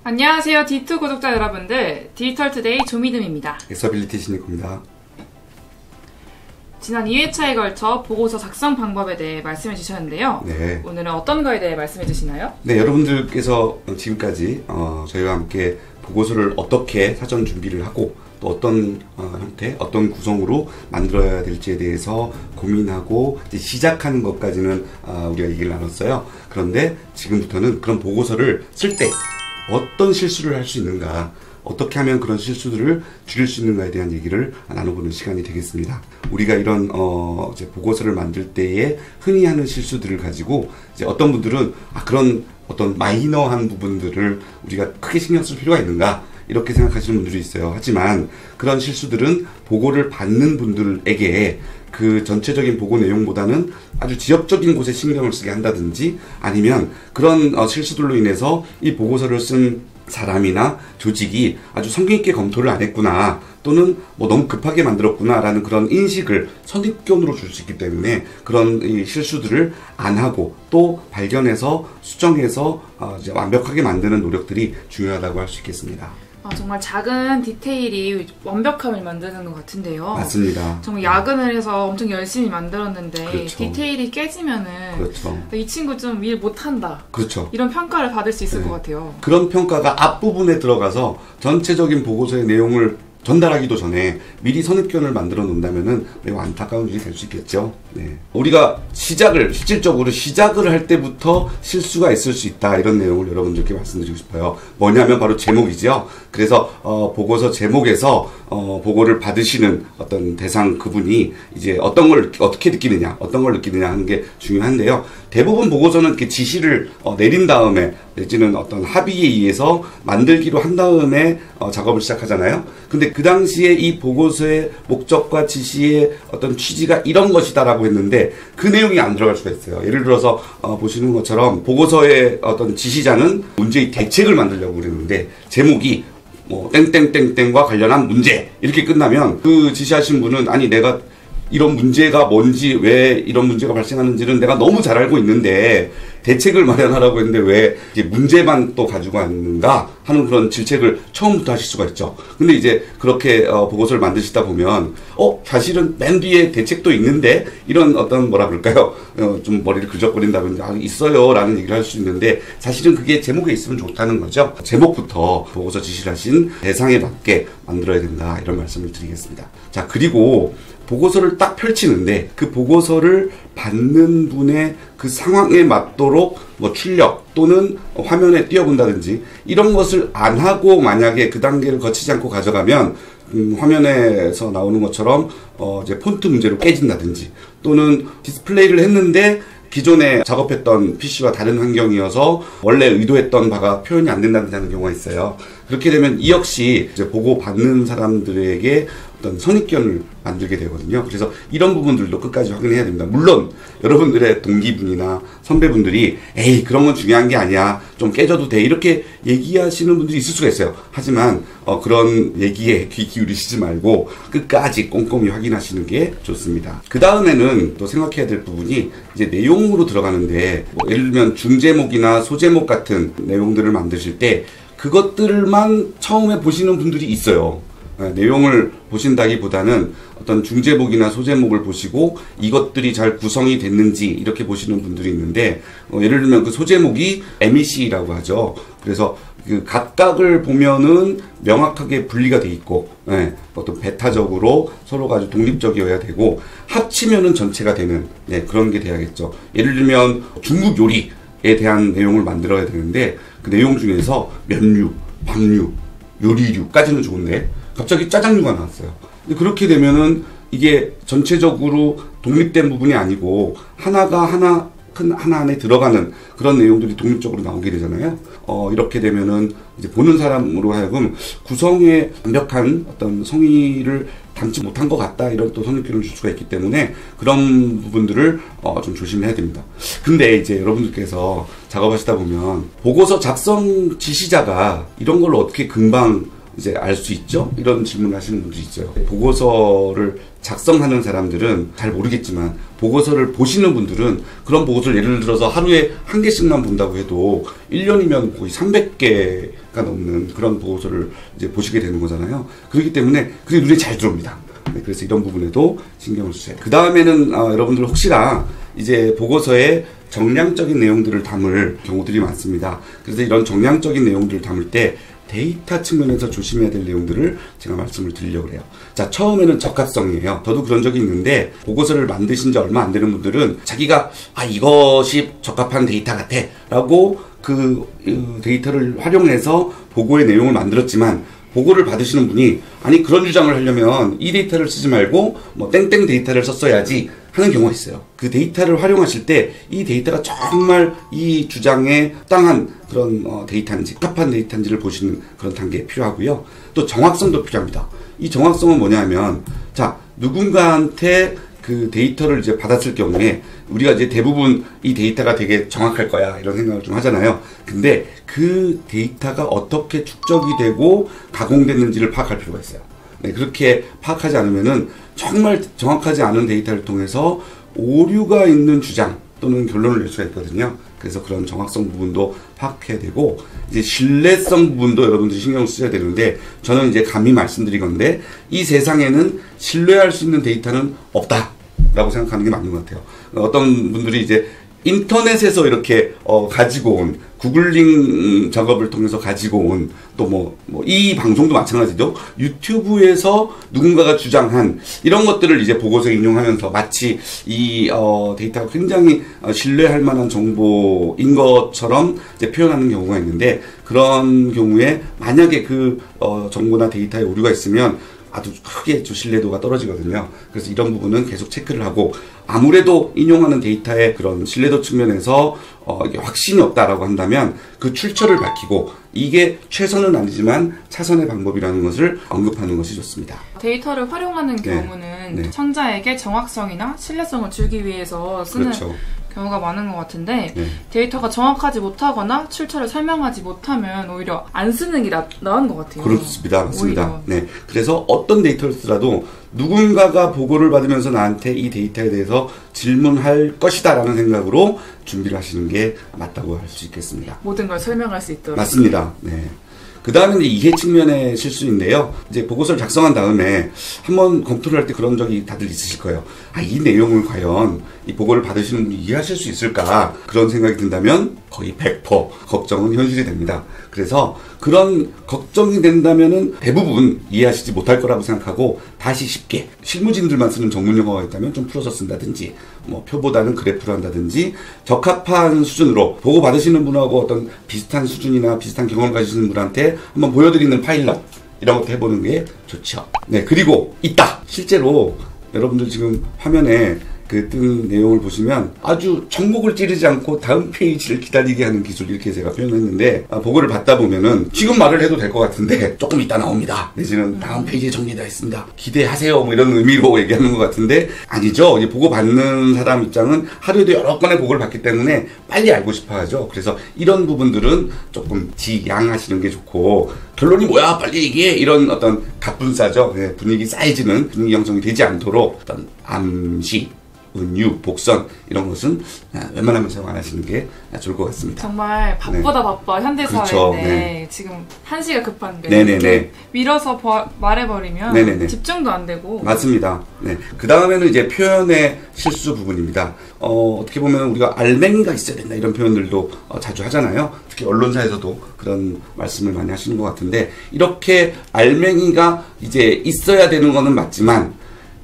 안녕하세요. D2 구독자 여러분들, 디지털투데이 조미듬입니다. 엑서빌리티 신입입니다. 지난 2회차에 걸쳐 보고서 작성 방법에 대해 말씀해 주셨는데요. 네. 오늘은 어떤 거에 대해 말씀해 주시나요? 네, 여러분들께서 지금까지 저희와 함께 보고서를 어떻게 사전 준비를 하고 또 어떤 형태, 어떤 구성으로 만들어야 될지에 대해서 고민하고 이제 시작하는 것까지는 우리가 얘기를 나눴어요. 그런데 지금부터는 그런 보고서를 쓸 때 어떤 실수를 할 수 있는가, 어떻게 하면 그런 실수들을 줄일 수 있는가에 대한 얘기를 나눠보는 시간이 되겠습니다. 우리가 이런 이제 보고서를 만들 때에 흔히 하는 실수들을 가지고 이제 어떤 분들은 그런 어떤 마이너한 부분들을 우리가 크게 신경 쓸 필요가 있는가 이렇게 생각하시는 분들이 있어요. 하지만 그런 실수들은 보고를 받는 분들에게 그 전체적인 보고 내용보다는 아주 지역적인 곳에 신경을 쓰게 한다든지 아니면 그런 실수들로 인해서 이 보고서를 쓴 사람이나 조직이 아주 성격 있게 검토를 안 했구나 또는 뭐 너무 급하게 만들었구나 라는 그런 인식을 선입견으로 줄 수 있기 때문에 그런 이 실수들을 안 하고 또 발견해서 수정해서 이제 완벽하게 만드는 노력들이 중요하다고 할 수 있겠습니다. 정말 작은 디테일이 완벽함을 만드는 것 같은데요. 맞습니다. 정말 야근을 해서 엄청 열심히 만들었는데 그렇죠. 디테일이 깨지면은 그렇죠. 이 친구 좀 일 못한다. 그렇죠. 이런 평가를 받을 수 있을 네. 것 같아요. 그런 평가가 앞부분에 들어가서 전체적인 보고서의 내용을 전달하기도 전에 미리 선입견을 만들어 놓는다면은 매우 안타까운 일이 될 수 있겠죠. 네. 우리가 실질적으로 시작을 할 때부터 실수가 있을 수 있다. 이런 내용을 여러분들께 말씀드리고 싶어요. 뭐냐면 바로 제목이죠. 그래서 보고서 제목에서 보고를 받으시는 어떤 대상 그분이 이제 어떤 걸 어떻게 느끼느냐, 어떤 걸 느끼느냐 하는 게 중요한데요. 대부분 보고서는 이렇게 지시를 내린 다음에 내지는 어떤 합의에 의해서 만들기로 한 다음에 작업을 시작하잖아요. 근데 그 당시에 이 보고서의 목적과 지시의 어떤 취지가 이런 것이다라고 했는데 그 내용이 안 들어갈 수가 있어요. 예를 들어서 보시는 것처럼 보고서의 어떤 지시자는 문제의 대책을 만들려고 그랬는데 제목이 뭐 땡땡땡땡과 관련한 문제 이렇게 끝나면 그 지시하신 분은 아니 내가 이런 문제가 뭔지 왜 이런 문제가 발생하는지는 내가 너무 잘 알고 있는데 대책을 마련하라고 했는데 왜 이게 문제만 또 가지고 왔는가 하는 그런 질책을 처음부터 하실 수가 있죠. 근데 이제 그렇게 보고서를 만드시다 보면 사실은 맨 뒤에 대책도 있는데 이런 어떤 뭐라 그럴까요? 좀 머리를 긁적거린다든지 있어요 라는 얘기를 할 수 있는데 사실은 그게 제목에 있으면 좋다는 거죠. 제목부터 보고서 지시를 하신 대상에 맞게 만들어야 된다 이런 말씀을 드리겠습니다. 자, 그리고 보고서를 딱 펼치는데 그 보고서를 받는 분의 그 상황에 맞도록 뭐 출력 또는 화면에 띄워본다든지 이런 것을 안 하고 만약에 그 단계를 거치지 않고 가져가면 화면에서 나오는 것처럼 이제 폰트 문제로 깨진다든지 또는 디스플레이를 했는데 기존에 작업했던 PC와 다른 환경이어서 원래 의도했던 바가 표현이 안 된다는 경우가 있어요. 그렇게 되면 이 역시 이제 보고 받는 사람들에게 어떤 선입견을 만들게 되거든요. 그래서 이런 부분들도 끝까지 확인해야 됩니다. 물론 여러분들의 동기분이나 선배분들이 에이 그런 건 중요한 게 아니야. 좀 깨져도 돼. 이렇게 얘기하시는 분들이 있을 수가 있어요. 하지만 그런 얘기에 귀 기울이시지 말고 끝까지 꼼꼼히 확인하시는 게 좋습니다. 그 다음에는 또 생각해야 될 부분이 이제 내용으로 들어가는데 뭐 예를 들면 중제목이나 소제목 같은 내용들을 만드실 때 그것들만 처음에 보시는 분들이 있어요. 내용을 보신다기보다는 어떤 중제목이나 소제목을 보시고 이것들이 잘 구성이 됐는지 이렇게 보시는 분들이 있는데 예를 들면 그 소제목이 MEC라고 하죠. 그래서 그 각각을 보면은 명확하게 분리가 돼 있고 어떤 배타적으로 서로가 아주 독립적이어야 되고 합치면은 전체가 되는 그런 게 돼야겠죠. 예를 들면 중국 요리에 대한 내용을 만들어야 되는데 그 내용 중에서 면류, 밥류, 요리류까지는 좋은데 갑자기 짜장류가 나왔어요. 근데 그렇게 되면은 이게 전체적으로 독립된 부분이 아니고 하나가 큰 하나 안에 들어가는 그런 내용들이 독립적으로 나오게 되잖아요. 이렇게 되면은 이제 보는 사람으로 하여금 구성에 완벽한 어떤 성의를 담지 못한 것 같다 이런 또 선입견을 줄 수가 있기 때문에 그런 부분들을 좀 조심해야 됩니다. 근데 이제 여러분들께서 작업하시다 보면 보고서 작성 지시자가 이런 걸로 어떻게 금방 이제 알 수 있죠? 이런 질문을 하시는 분들이 있어요. 보고서를 작성하는 사람들은 잘 모르겠지만 보고서를 보시는 분들은 그런 보고서를 예를 들어서 하루에 한 개씩만 본다고 해도 1년이면 거의 300개가 넘는 그런 보고서를 이제 보시게 되는 거잖아요. 그렇기 때문에 그게 눈에 잘 들어옵니다. 네, 그래서 이런 부분에도 신경을 쓰셔야 돼요. 그 다음에는 여러분들 혹시나 이제 보고서에 정량적인 내용들을 담을 경우들이 많습니다. 그래서 이런 정량적인 내용들을 담을 때 데이터 측면에서 조심해야 될 내용들을 제가 말씀을 드리려고 해요. 자, 처음에는 적합성이에요. 저도 그런 적이 있는데 보고서를 만드신 지 얼마 안 되는 분들은 자기가 이것이 적합한 데이터 같아 라고 그 데이터를 활용해서 보고의 내용을 만들었지만 보고를 받으시는 분이 아니 그런 주장을 하려면 이 데이터를 쓰지 말고 뭐 땡땡 데이터를 썼어야지 하는 경우가 있어요. 그 데이터를 활용하실 때 이 데이터가 정말 이 주장에 땅한 그런 데이터인지 적합한 데이터인지를 보시는 그런 단계가 필요하고요. 또 정확성도 필요합니다. 이 정확성은 뭐냐면 자 누군가한테 그 데이터를 이제 받았을 경우에 우리가 이제 대부분 이 데이터가 되게 정확할 거야 이런 생각을 좀 하잖아요. 근데 그 데이터가 어떻게 축적이 되고 가공됐는지를 파악할 필요가 있어요. 네, 그렇게 파악하지 않으면은 정말 정확하지 않은 데이터를 통해서 오류가 있는 주장 또는 결론을 낼 수가 있거든요. 그래서 그런 정확성 부분도 파악해야 되고 이제 신뢰성 부분도 여러분들이 신경 쓰셔야 되는데 저는 이제 감히 말씀드리건데 이 세상에는 신뢰할 수 있는 데이터는 없다라고 생각하는 게 맞는 것 같아요. 어떤 분들이 이제 인터넷에서 이렇게 가지고 온 구글링 작업을 통해서 가지고 온 또 이 방송도 마찬가지죠. 유튜브에서 누군가가 주장한 이런 것들을 이제 보고서에 인용하면서 마치 이 데이터가 굉장히 신뢰할 만한 정보인 것처럼 이제 표현하는 경우가 있는데 그런 경우에 만약에 그 정보나 데이터에 오류가 있으면 아주 크게 신뢰도가 떨어지거든요. 그래서 이런 부분은 계속 체크를 하고 아무래도 인용하는 데이터의 그런 신뢰도 측면에서 이게 확신이 없다라고 한다면 그 출처를 밝히고 이게 최선은 아니지만 차선의 방법이라는 것을 언급하는 것이 좋습니다. 데이터를 활용하는 경우는 청자에게 정확성이나 신뢰성을 주기 위해서 쓰는 그렇죠. 경우가 많은 것 같은데 데이터가 정확하지 못하거나 출처를 설명하지 못하면 오히려 안 쓰는 게 나은 것 같아요. 그렇습니다. 맞습니다. 네. 그래서 어떤 데이터를 쓰라도 누군가가 보고를 받으면서 나한테 이 데이터에 대해서 질문할 것이다 라는 생각으로 준비를 하시는 게 맞다고 할 수 있겠습니다. 모든 걸 설명할 수 있도록. 맞습니다. 네. 그 다음에 이제 이해 측면의 실수인데요. 이제 보고서를 작성한 다음에 한번 검토를 할 때 그런 적이 다들 있으실 거예요. 이 내용을 과연 이 보고를 받으시는 분이 이해하실 수 있을까? 그런 생각이 든다면 거의 100% 걱정은 현실이 됩니다. 그래서 그런 걱정이 된다면은 대부분 이해하시지 못할 거라고 생각하고 다시 쉽게 실무진들만 쓰는 전문 용어가 있다면 좀 풀어서 쓴다든지 표보다는 그래프로 한다든지 적합한 수준으로 보고 받으시는 분하고 어떤 비슷한 수준이나 비슷한 경험을 가지시는 분한테 한번 보여드리는 파일럿 이런 것도 해보는 게 좋죠. 네, 그리고 있다. 실제로 여러분들 지금 화면에 그 뜬 내용을 보시면 아주 전곡을 찌르지 않고 다음 페이지를 기다리게 하는 기술 이렇게 제가 표현했는데 보고를 받다 보면은 지금 말을 해도 될 것 같은데 조금 이따 나옵니다. 내지는 다음 페이지에 정리되어 있습니다. 기대하세요. 이런 의미로 얘기하는 것 같은데 아니죠. 이제 보고 받는 사람 입장은 하루에도 여러 건의 보고를 받기 때문에 빨리 알고 싶어 하죠. 그래서 이런 부분들은 조금 지양하시는 게 좋고 결론이 뭐야 빨리 얘기해 이런 어떤 갑분싸죠. 분위기 쌓이지는 분위기 형성이 되지 않도록 어떤 암시 은유, 복선 이런 것은 웬만하면 사용 안 하시는 게 좋을 것 같습니다. 정말 바쁘다 바빠 현대사회인데 그렇죠. 지금 한시가 급한데 네네네. 밀어서 말해버리면 네네네. 집중도 안 되고 맞습니다. 네. 그 다음에는 이제 표현의 실수 부분입니다. 어떻게 보면 우리가 알맹이가 있어야 된다 이런 표현들도 자주 하잖아요. 특히 언론사에서도 그런 말씀을 많이 하시는 것 같은데 이렇게 알맹이가 이제 있어야 되는 거는 맞지만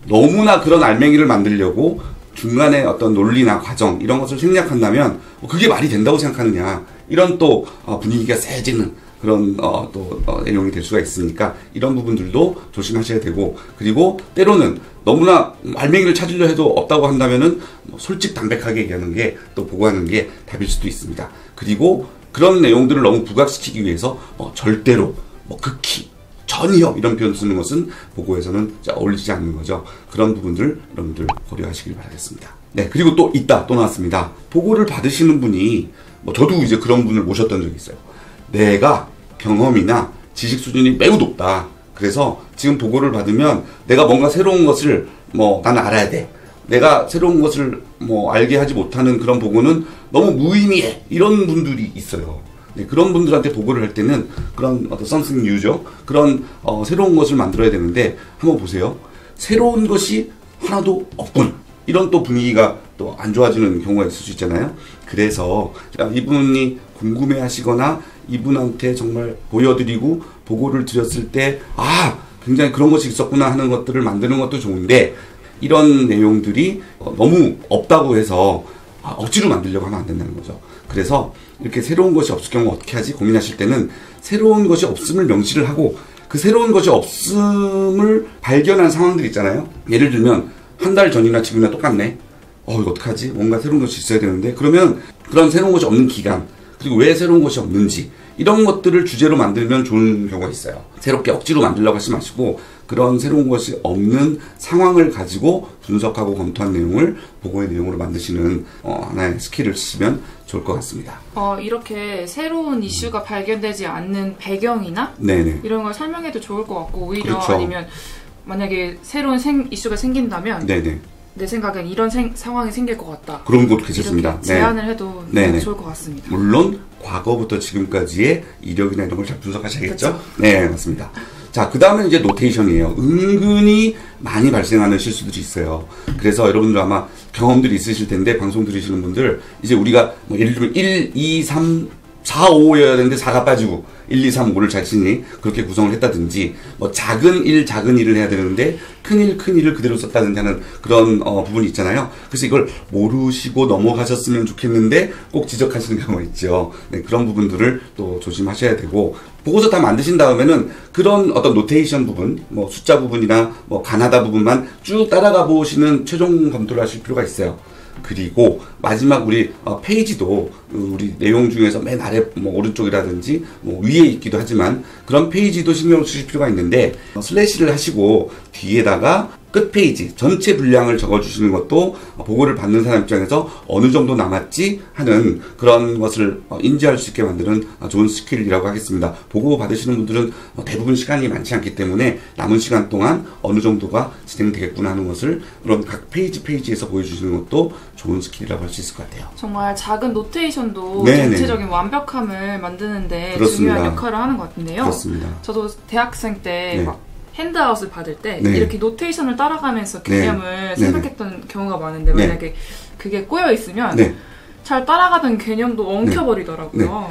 너무나 그런 알맹이를 만들려고 중간에 어떤 논리나 과정 이런 것을 생략한다면 그게 말이 된다고 생각하느냐 이런 또 분위기가 세지는 그런 또 내용이 될 수가 있으니까 이런 부분들도 조심하셔야 되고 그리고 때로는 너무나 알맹이를 찾으려 해도 없다고 한다면은 솔직담백하게 얘기하는 게 또 보고하는 게 답일 수도 있습니다. 그리고 그런 내용들을 너무 부각시키기 위해서 절대로 극히 전혀 이런 표현 쓰는 것은 보고에서는 어울리지 않는 거죠. 그런 부분들 여러분들 고려하시길 바라겠습니다. 네, 그리고 또 나왔습니다. 보고를 받으시는 분이 저도 이제 그런 분을 모셨던 적이 있어요. 내가 경험이나 지식 수준이 매우 높다. 그래서 지금 보고를 받으면 내가 뭔가 새로운 것을 나는 알아야 돼. 내가 새로운 것을 알게 하지 못하는 그런 보고는 너무 무의미해. 이런 분들이 있어요. 네, 그런 분들한테 보고를 할 때는 그런 어떤 something new죠. 그런 새로운 것을 만들어야 되는데 한번 보세요. 새로운 것이 하나도 없군. 이런 또 분위기가 또 안 좋아지는 경우가 있을 수 있잖아요. 그래서 이분이 궁금해 하시거나 이분한테 정말 보여드리고 보고를 드렸을 때 굉장히 그런 것이 있었구나 하는 것들을 만드는 것도 좋은데 이런 내용들이 너무 없다고 해서 억지로 만들려고 하면 안 된다는 거죠. 그래서 이렇게 새로운 것이 없을 경우 어떻게 하지 고민하실 때는 새로운 것이 없음을 명시를 하고 그 새로운 것이 없음을 발견한 상황들 있잖아요. 예를 들면 한 달 전이나 지금이나 똑같네. 이거 어떡하지? 뭔가 새로운 것이 있어야 되는데 그러면 그런 새로운 것이 없는 기간 그리고 왜 새로운 것이 없는지 이런 것들을 주제로 만들면 좋은 경우가 있어요. 새롭게 억지로 만들려고 하지 마시고 그런 새로운 것이 없는 상황을 가지고 분석하고 검토한 내용을 보고의 내용으로 만드시는 하나의 스킬을 쓰시면 좋을 것 같습니다. 이렇게 새로운 이슈가 발견되지 않는 배경이나 네네. 이런 걸 설명해도 좋을 것 같고 오히려 그렇죠. 아니면 만약에 새로운 이슈가 생긴다면 네네. 내 생각엔 이런 상황이 생길 것 같다. 그런 것도 괜찮습니다. 이렇게 제안을 해도 좋을 것 같습니다. 물론 과거부터 지금까지의 이력이나 이런 걸 잘 분석하셔야겠죠? 그쵸? 네, 맞습니다. 자, 그 다음에 이제 노테이션이에요. 은근히 많이 발생하는 실수들이 있어요. 그래서 여러분들 아마 경험들이 있으실 텐데 방송 들으시는 분들 이제 우리가 예를 들면 1, 2, 3, 4, 5여야 되는데 4가 빠지고 1, 2, 3, 5를 잘 쓰니 그렇게 구성을 했다든지 작은 일을 해야 되는데 큰 일을 그대로 썼다든지 하는 그런 부분이 있잖아요. 그래서 이걸 모르시고 넘어가셨으면 좋겠는데 꼭 지적하시는 경우가 있죠. 네, 그런 부분들을 또 조심하셔야 되고 보고서 다 만드신 다음에는 그런 어떤 노테이션 부분, 숫자 부분이나 가나다 부분만 쭉 따라가 보시는 최종 검토를 하실 필요가 있어요. 그리고 마지막 우리 페이지도 우리 내용 중에서 맨 아래 오른쪽이라든지 위에 있기도 하지만 그런 페이지도 신경을 쓰실 필요가 있는데 슬래시를 하시고 뒤에다가 끝 페이지 전체 분량을 적어주시는 것도 보고를 받는 사람 입장에서 어느 정도 남았지 하는 그런 것을 인지할 수 있게 만드는 좋은 스킬이라고 하겠습니다. 보고 받으시는 분들은 대부분 시간이 많지 않기 때문에 남은 시간 동안 어느 정도가 진행되겠구나 하는 것을 그런 각 페이지에서 보여주시는 것도 좋은 스킬이라고 할 수 있을 것 같아요. 정말 작은 노테이션도 네네. 전체적인 완벽함을 만드는데 그렇습니다. 중요한 역할을 하는 것 같은데요. 그렇습니다. 저도 대학생 때 네. 핸드아웃을 받을 때 네. 이렇게 노테이션을 따라가면서 개념을 네. 생각했던 경우가 많은데 네. 만약에 그게 꼬여 있으면 네. 잘 따라가던 개념도 엉켜버리더라고요.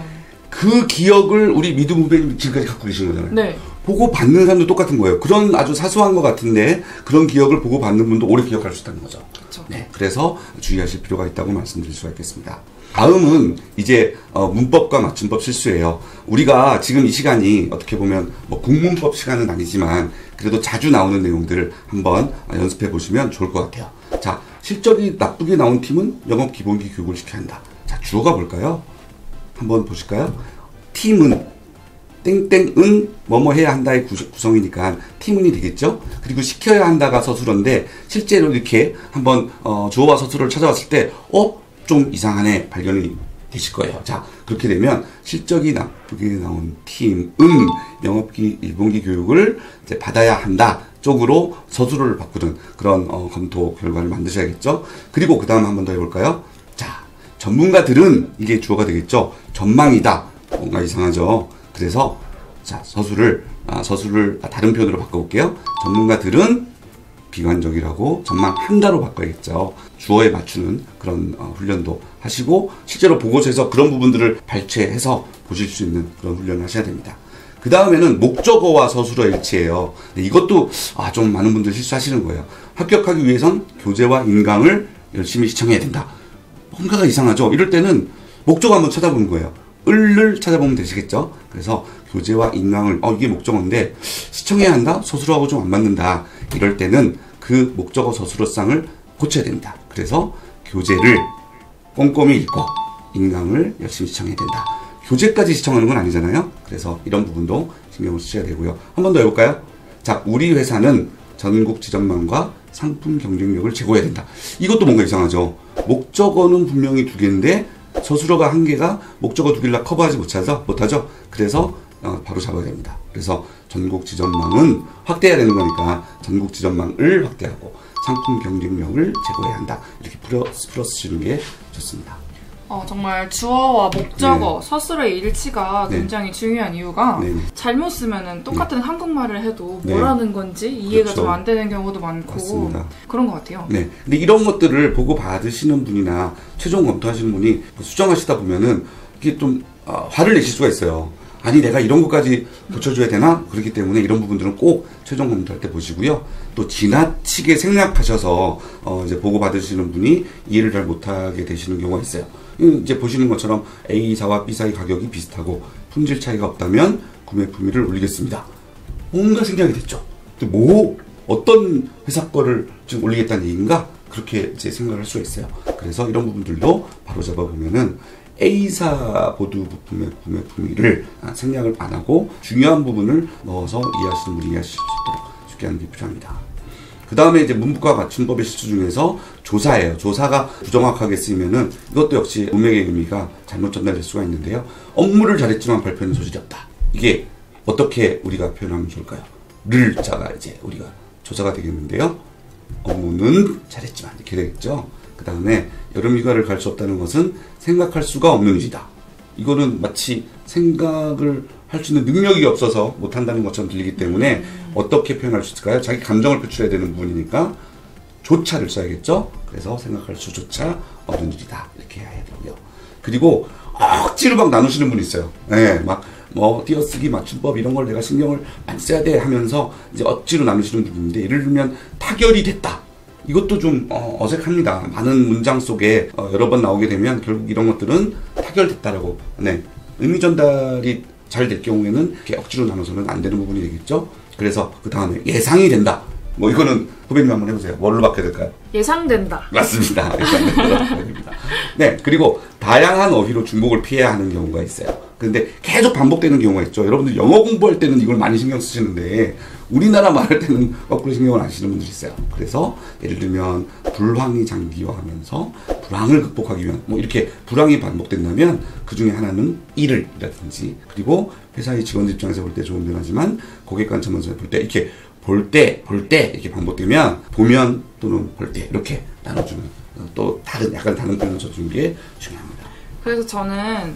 그 기억을 우리 미드 무배님 지금까지 갖고 계신 거잖아요. 네. 보고 받는 사람도 똑같은 거예요. 그런 아주 사소한 것 같은데 그런 기억을 보고 받는 분도 오래 기억할 수 있다는 거죠. 그렇죠. 네, 그래서 주의하실 필요가 있다고 말씀드릴 수가 있겠습니다. 다음은 이제 문법과 맞춤법 실수예요. 우리가 지금 이 시간이 어떻게 보면 국문법 시간은 아니지만 그래도 자주 나오는 내용들을 한번 연습해 보시면 좋을 것 같아요. 자, 실적이 나쁘게 나온 팀은 영업 기본기 교육을 시켜야 한다. 자, 주어가 뭘까요? 한번 보실까요? 팀은 땡땡은 뭐뭐 해야 한다의 구성이니까 팀은이 되겠죠. 그리고 시켜야 한다가 서술어인데 실제로 이렇게 한번 주어와 서술어를 찾아왔을 때 좀 이상하네 발견이 되실 거예요. 자, 그렇게 되면 실적이 나쁘게 나온 팀은 영업기본기 교육을 이제 받아야 한다 쪽으로 서술어를 바꾸는 그런 검토 결과를 만드셔야겠죠. 그리고 그 다음 한 번 더 해볼까요? 자, 전문가들은 이게 주어가 되겠죠. 전망이다. 뭔가 이상하죠. 그래서 자, 서술을 다른 표현으로 바꿔볼게요. 전문가들은 비관적이라고 전망한다로 바꿔야겠죠. 주어에 맞추는 그런 훈련도 하시고 실제로 보고서에서 그런 부분들을 발췌해서 보실 수 있는 그런 훈련을 하셔야 됩니다. 그 다음에는 목적어와 서술어 일치예요. 이것도 좀 많은 분들 실수하시는 거예요. 합격하기 위해선 교재와 인강을 열심히 시청해야 된다. 뭔가가 이상하죠. 이럴 때는 목적어 한번 찾아보는 거예요. 을을 찾아보면 되시겠죠. 그래서 교재와 인강을 이게 목적어인데 시청해야 한다. 서술어하고 좀 안 맞는다. 이럴 때는 그 목적어 서술어상을 고쳐야 됩니다. 그래서 교재를 꼼꼼히 읽고 인강을 열심히 시청해야 된다. 교재까지 시청하는 건 아니잖아요. 그래서 이런 부분도 신경을 쓰셔야 되고요. 한 번 더 해볼까요? 자, 우리 회사는 전국 지점망과 상품 경쟁력을 제고해야 된다. 이것도 뭔가 이상하죠. 목적어는 분명히 두 개인데 서술어가 한 개가 목적어 두 개를 커버하지 못하죠. 그래서 바로 잡아야 됩니다. 그래서 전국 지점망은 확대해야 되는 거니까 전국 지점망을 확대하고 상품 경쟁력을 제고해야 한다. 이렇게 풀어 쓰시는 게 좋습니다. 정말 주어와 목적어, 서술의 일치가 굉장히 중요한 이유가 잘못 쓰면은 똑같은 한국말을 해도 뭐라는 건지 이해가 좀 안 되는 경우도 많고 맞습니다. 그런 것 같아요. 네. 근데 이런 것들을 보고 받으시는 분이나 최종 검토하시는 분이 수정하시다 보면은 이게 좀 화를 내실 수가 있어요. 아니 내가 이런 것까지 고쳐줘야 되나? 그렇기 때문에 이런 부분들은 꼭 최종 검토할 때 보시고요. 또 지나치게 생략하셔서 이제 보고 받으시는 분이 이해를 잘 못하게 되시는 경우가 있어요. 이제 보시는 것처럼 A사와 B사의 가격이 비슷하고 품질 차이가 없다면 구매 품위를 올리겠습니다. 뭔가 생략이 됐죠. 뭐 어떤 회사 거를 지금 올리겠다는 얘기인가? 그렇게 이제 생각을 할 수가 있어요. 그래서 이런 부분들도 바로 잡아보면은 A사 보드 부품의 구매 품위를 생략을 안 하고 중요한 부분을 넣어서 이해하시는 분이 이해하실 수 있도록 쉽게 하는 게 필요합니다. 그 다음에 이제 문법과 맞춤법의 실수 중에서 조사예요. 조사가 부정확하게 쓰이면은 이것도 역시 문맥의 의미가 잘못 전달될 수가 있는데요. 업무를 잘했지만 발표는 소질이 없다. 이게 어떻게 우리가 표현하면 좋을까요? 를 자가 이제 우리가 조사가 되겠는데요. 업무는 잘했지만 이렇게 되겠죠. 그 다음에 여름휴가를 갈 수 없다는 것은 생각할 수가 없는 일이다. 이거는 마치 생각을 할 수 있는 능력이 없어서 못한다는 것처럼 들리기 때문에 어떻게 표현할 수 있을까요? 자기 감정을 표출해야 되는 부분이니까 조차를 써야겠죠. 그래서 생각할 수조차 없는 일이다. 이렇게 해야 되고요. 그리고 억지로 막 나누시는 분이 있어요. 네, 막 뭐 띄어쓰기, 맞춤법 이런 걸 내가 신경을 많이 써야 돼 하면서 이제 억지로 나누시는 분인데 예를 들면 타결이 됐다. 이것도 좀 어색합니다. 많은 문장 속에 여러 번 나오게 되면 결국 이런 것들은 타결됐다라고 의미 전달이 잘 될 경우에는 이렇게 억지로 나눠서는 안 되는 부분이 되겠죠. 그래서 그 다음에 예상이 된다. 뭐 이거는 후배님 한번 해보세요. 뭘로 바꿔야 될까요? 예상된다. 맞습니다. 예상된다. 네, 그리고 다양한 어휘로 중복을 피해야 하는 경우가 있어요. 근데 계속 반복되는 경우가 있죠. 여러분들 영어 공부할 때는 이걸 많이 신경 쓰시는데 우리나라 말할 때는 거꾸로 신경을 안 쓰시는 분들이 있어요. 그래서 예를 들면 불황이 장기화하면서 불황을 극복하기 위한 뭐 이렇게 불황이 반복된다면 그 중에 하나는 일을이라든지 그리고 회사의 직원들 입장에서 볼 때 좋은 변화지만 고객 관점에서 볼 때 이렇게 볼 때 이렇게 반복되면 보면 또는 볼 때 이렇게 나눠주는 또 약간 다른 표현을 써주는 게 중요합니다. 그래서 저는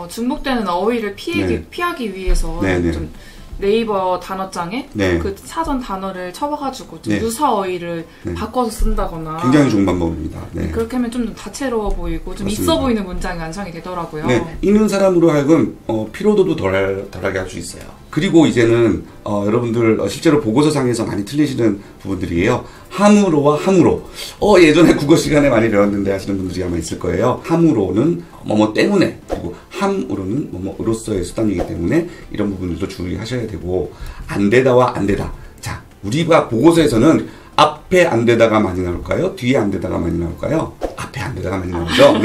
중복되는 어휘를 피하기 위해서 좀 네이버 단어장에 그 사전 단어를 쳐봐가지고 좀 유사 어휘를 바꿔서 쓴다거나 굉장히 좋은 방법입니다. 그렇게 하면 좀 다채로워 보이고 좀 맞습니다. 있어 보이는 문장이 완성이 되더라고요. 읽는 사람으로 하여금 피로도도 덜하게 할 수 있어요. 그리고 이제는 여러분들 실제로 보고서상에서 많이 틀리시는 부분들이에요. 함으로와 함으로. 예전에 국어 시간에 많이 배웠는데 하시는 분들이 아마 있을 거예요. 함으로는 뭐뭐 때문에, 그리고 함으로는 뭐뭐으로서의 수단이기 때문에 이런 부분들도 주의하셔야 되고, 안 되다와 안 되다. 자, 우리가 보고서에서는 앞에 안 되다가 많이 나올까요? 뒤에 안 되다가 많이 나올까요? 앞에 안 되다가 많이 나오죠.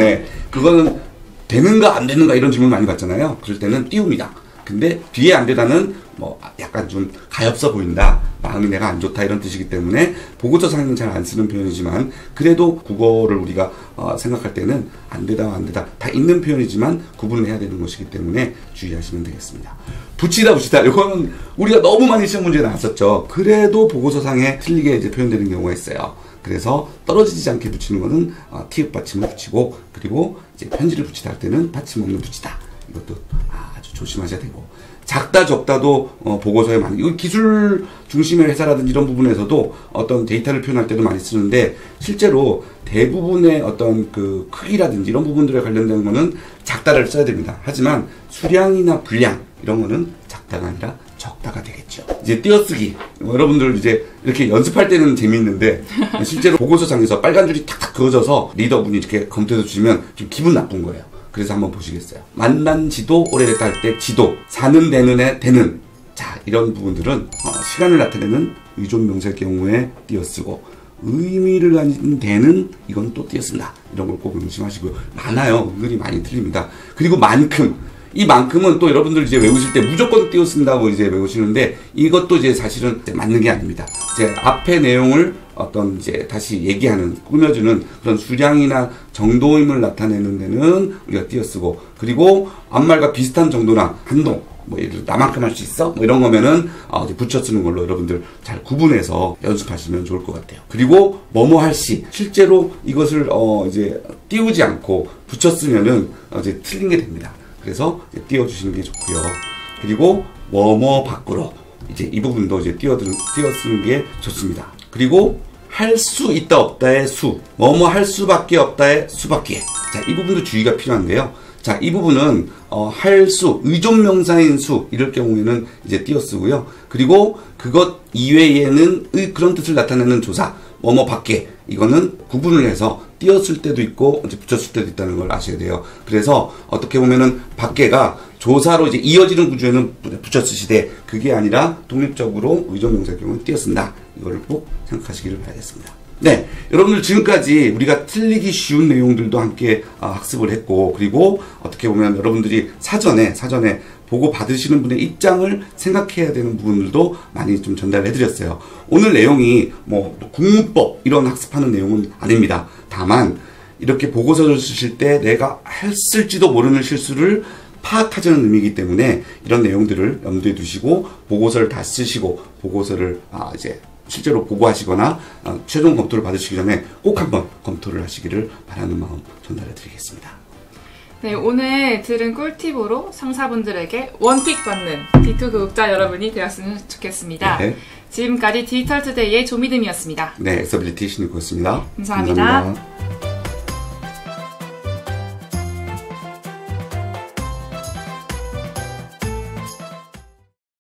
그거는 되는가 안 되는가 이런 질문 많이 받잖아요. 그럴 때는 띄웁니다. 근데 뒤에 안 되다는 뭐 약간 좀 가엾어 보인다, 마음이 내가 안 좋다 이런 뜻이기 때문에 보고서상에는 잘 안 쓰는 표현이지만 그래도 국어를 우리가 생각할 때는 안 되다 다 있는 표현이지만 구분을 해야 되는 것이기 때문에 주의하시면 되겠습니다. 붙이다 이거는 우리가 너무 많이 시험 문제에 나왔었죠. 그래도 보고서상에 틀리게 이제 표현되는 경우가 있어요. 그래서 떨어지지 않게 붙이는 것은 티읕 받침을 붙이고, 그리고 이제 편지를 붙이다 할 때는 받침 없는 붙이다, 이것도 아주 조심하셔야 되고, 작다 적다도 보고서에 많이, 이거 기술 중심의 회사라든지 이런 부분에서도 어떤 데이터를 표현할 때도 많이 쓰는데 실제로 대부분의 어떤 그 크기라든지 이런 부분들에 관련된 거는 작다를 써야 됩니다. 하지만 수량이나 분량 이런 거는 작다가 아니라 적다가 되겠죠. 이제 띄어쓰기, 여러분들 이제 이렇게 연습할 때는 재미있는데 실제로 보고서상에서 빨간 줄이 탁탁 그어져서 리더분이 이렇게 검토해서 주시면 좀 기분 나쁜 거예요. 그래서 한번 보시겠어요? 만난 지도 오래됐다 할 때 지도, 사는 되는 애 되는, 자 이런 부분들은 시간을 나타내는 의존명사의 경우에 띄어쓰고, 의미를 가진 되는 이건 또 띄어쓴다, 이런 걸 꼭 명심하시고요. 많아요. 은근히 많이 틀립니다. 그리고 만큼, 이 만큼은 또 여러분들 이제 외우실 때 무조건 띄어쓴다고 이제 외우시는데 이것도 이제 사실은 맞는 게 아닙니다. 이제 앞에 내용을 어떤 이제 다시 얘기하는, 꾸며주는 그런 수량이나 정도임을 나타내는 데는 우리가 띄어쓰고, 그리고 앞말과 비슷한 정도나 한동, 뭐 예를 들어 나만큼 할 수 있어? 뭐 이런 거면은 이제 붙여 쓰는 걸로 여러분들 잘 구분해서 연습하시면 좋을 것 같아요. 그리고 뭐뭐 할 시, 실제로 이것을 이제 띄우지 않고 붙여 쓰면은 이제 틀린 게 됩니다. 그래서 이제 띄워주시는 게 좋고요. 그리고 뭐뭐 밖으로 이제 이 부분도 이제 띄워 쓰는 게 좋습니다. 그리고 할 수 있다 없다의 수, 뭐뭐 할 수밖에 없다의 수밖에. 자, 이 부분도 주의가 필요한데요. 자, 이 부분은 할 수, 의존명사인 수 이럴 경우에는 이제 띄어 쓰고요. 그리고 그것 이외에는 그런 뜻을 나타내는 조사, 뭐뭐 밖에, 이거는 구분을 해서 띄었을 때도 있고 이제 붙였을 때도 있다는 걸 아셔야 돼요. 그래서 어떻게 보면은 밖에가 조사로 이제 이어지는 구조에는 붙여 쓰시되 그게 아니라 독립적으로 의존명사의 경우는 띄어 쓴다. 이거를 꼭 생각하시기를 바라겠습니다. 네, 여러분들 지금까지 우리가 틀리기 쉬운 내용들도 함께 학습을 했고, 그리고 어떻게 보면 여러분들이 사전에 보고 받으시는 분의 입장을 생각해야 되는 부분들도 많이 좀 전달해 드렸어요. 오늘 내용이 뭐 국문법 이런 학습하는 내용은 아닙니다. 다만 이렇게 보고서를 쓰실 때 내가 했을지도 모르는 실수를 파악하자는 의미이기 때문에 이런 내용들을 염두에 두시고 보고서를 다 쓰시고 보고서를 이제 실제로 보고하시거나 최종 검토를 받으시기 전에 꼭 한번 검토를 하시기를 바라는 마음 전달해 드리겠습니다. 네, 오늘 들은 꿀팁으로 상사분들에게 원픽 받는 D2 구독자 여러분이 되었으면 좋겠습니다. 네. 지금까지 디지털투데이의 조미듬이었습니다. 네, 엑서빌리티 신입이었습니다. 감사합니다.